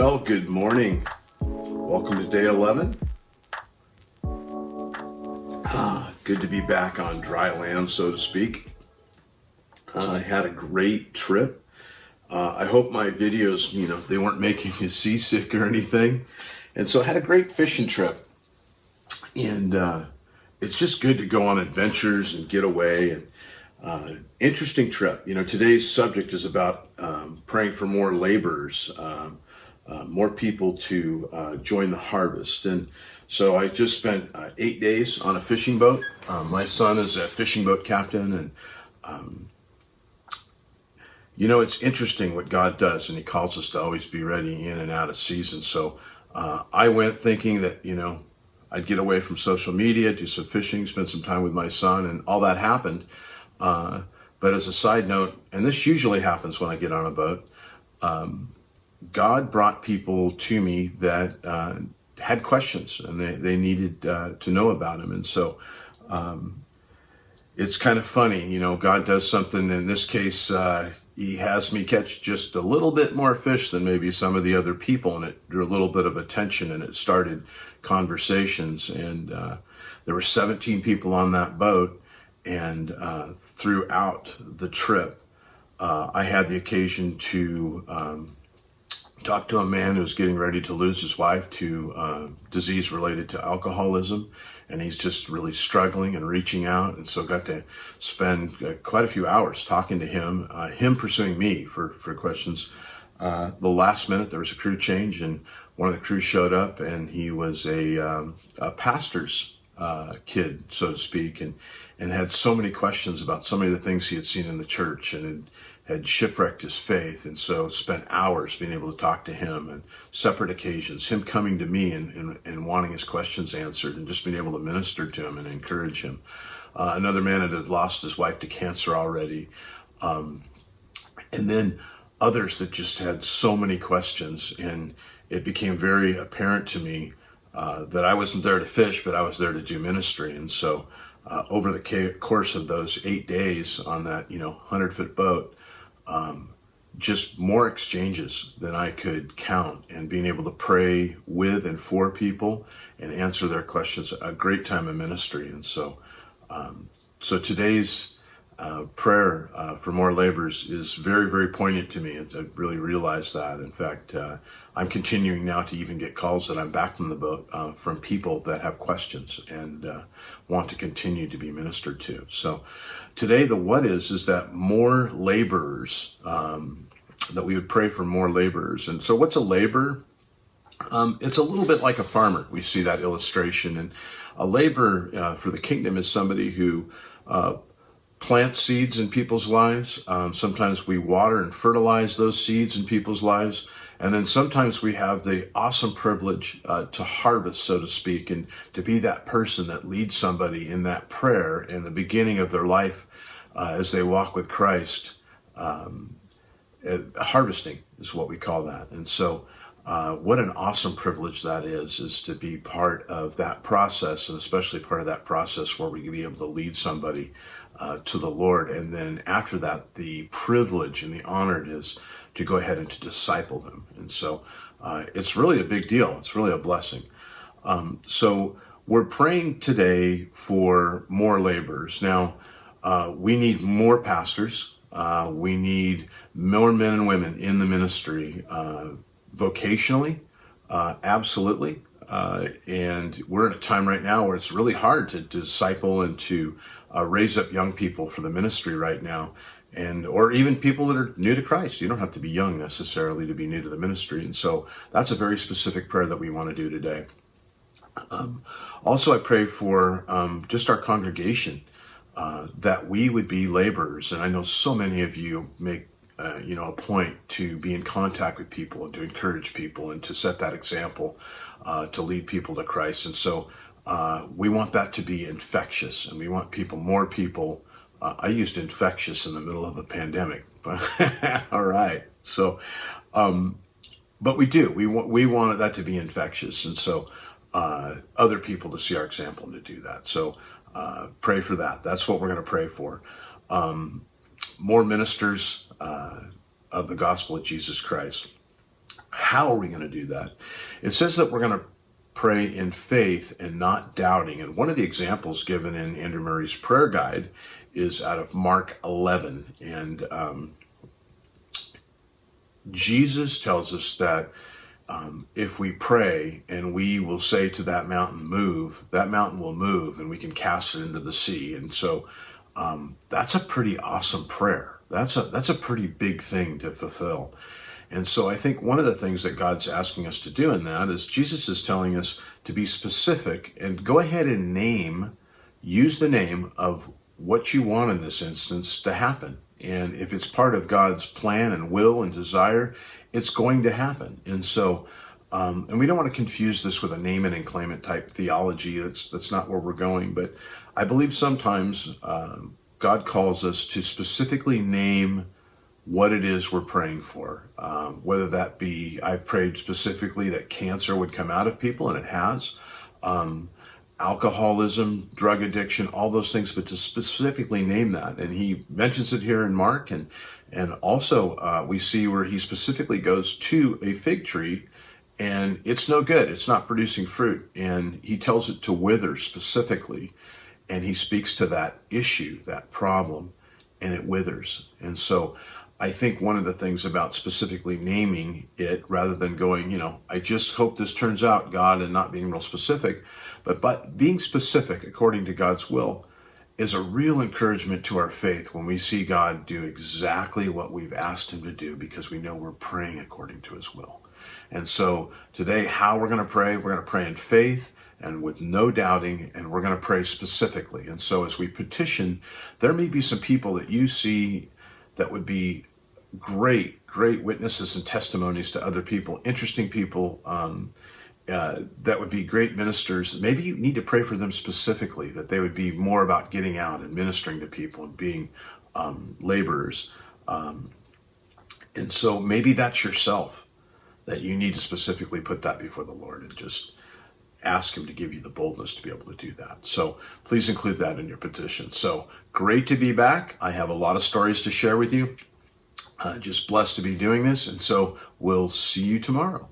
Well, good morning. Welcome to day 11. Good to be back on dry land, so to speak. I had a great trip. I hope my videos, they weren't making you seasick or anything. And so I had a great fishing trip. And it's just good to go on adventures and get away. And interesting trip. Today's subject is about praying for more laborers, more people to join the harvest. And so I just spent 8 days on a fishing boat. My son is a fishing boat captain, and it's interesting what God does, and he calls us to always be ready in and out of season. So I went thinking that, I'd get away from social media, do some fishing, spend some time with my son, and all that happened. But as a side note, and this usually happens when I get on a boat, God brought people to me that had questions, and they needed to know about him. And so it's kind of funny, God does something. In this case, he has me catch just a little bit more fish than maybe some of the other people, and it drew a little bit of attention, and it started conversations. And there were 17 people on that boat, and throughout the trip, I had the occasion to talked to a man who was getting ready to lose his wife to disease related to alcoholism, and he's just really struggling and reaching out. And so got to spend quite a few hours talking to him, him pursuing me for questions. The last minute there was a crew change, and one of the crew showed up, and he was a pastor's kid, so to speak, and had so many questions about so many of the things he had seen in the church, and had shipwrecked his faith. And so spent hours being able to talk to him, and separate occasions, him coming to me and wanting his questions answered, and just being able to minister to him and encourage him. Another man had lost his wife to cancer already. And then others that just had so many questions, and it became very apparent to me that I wasn't there to fish, but I was there to do ministry. And so over the course of those 8 days on that 100-foot boat, just more exchanges than I could count, and being able to pray with and for people and answer their questions. A great time of ministry. And so today's prayer for more laborers is very, very poignant to me. I really realized that. In fact, I'm continuing now to even get calls that I'm back from the boat from people that have questions and want to continue to be ministered to. So today, the what is that more laborers, that we would pray for more laborers. And so what's a laborer? It's a little bit like a farmer. We see that illustration. And a laborer for the kingdom is somebody who plant seeds in people's lives. Sometimes we water and fertilize those seeds in people's lives. And then sometimes we have the awesome privilege to harvest, so to speak, and to be that person that leads somebody in that prayer in the beginning of their life as they walk with Christ. Harvesting is what we call that. And so what an awesome privilege that is to be part of that process, and especially part of that process where we can be able to lead somebody to the Lord. And then after that, the privilege and the honor it is to go ahead and to disciple them. And so it's really a big deal. It's really a blessing. So we're praying today for more laborers. Now, we need more pastors. We need more men and women in the ministry, vocationally, absolutely. And we're in a time right now where it's really hard to disciple and to raise up young people for the ministry right now, or even people that are new to Christ. You don't have to be young necessarily to be new to the ministry. And so that's a very specific prayer that we want to do today. Also, I pray for just our congregation, that we would be laborers. And I know so many of you make a point to be in contact with people and to encourage people and to set that example, to lead people to Christ. And so we want that to be infectious, and we want more people. I used infectious in the middle of a pandemic. All right. So, but we do. We want that to be infectious, and so other people to see our example and to do that. So pray for that. That's what we're going to pray for. More ministers of the gospel of Jesus Christ. How are we going to do that? It says that we're going to pray in faith and not doubting. And one of the examples given in Andrew Murray's prayer guide is out of Mark 11. And Jesus tells us that if we pray and we will say to that mountain, move, that mountain will move, and we can cast it into the sea. And so that's a pretty awesome prayer. That's a pretty big thing to fulfill. And so I think one of the things that God's asking us to do in that is Jesus is telling us to be specific and go ahead and use the name of what you want in this instance to happen. And if it's part of God's plan and will and desire, it's going to happen. And so, and we don't want to confuse this with a name it and claim it type theology. That's not where we're going. But I believe sometimes God calls us to specifically name what it is we're praying for. Whether that be, I've prayed specifically that cancer would come out of people, and it has. Alcoholism, drug addiction, all those things, but to specifically name that. And he mentions it here in Mark, and also we see where he specifically goes to a fig tree, and it's no good. It's not producing fruit. And he tells it to wither specifically, and he speaks to that issue, that problem, and it withers. And so I think one of the things about specifically naming it, rather than going, I just hope this turns out, God, and not being real specific, but being specific according to God's will is a real encouragement to our faith when we see God do exactly what we've asked him to do, because we know we're praying according to his will. And so today, how we're going to pray in faith and with no doubting, and we're going to pray specifically. And so as we petition, there may be some people that you see that would be great witnesses and testimonies to other people, interesting people, that would be great ministers. Maybe you need to pray for them specifically, that they would be more about getting out and ministering to people and being laborers. And so maybe that's yourself, that you need to specifically put that before the Lord and just ask him to give you the boldness to be able to do that. So please include that in your petition. So great to be back. I have a lot of stories to share with you. Just blessed to be doing this. And so we'll see you tomorrow.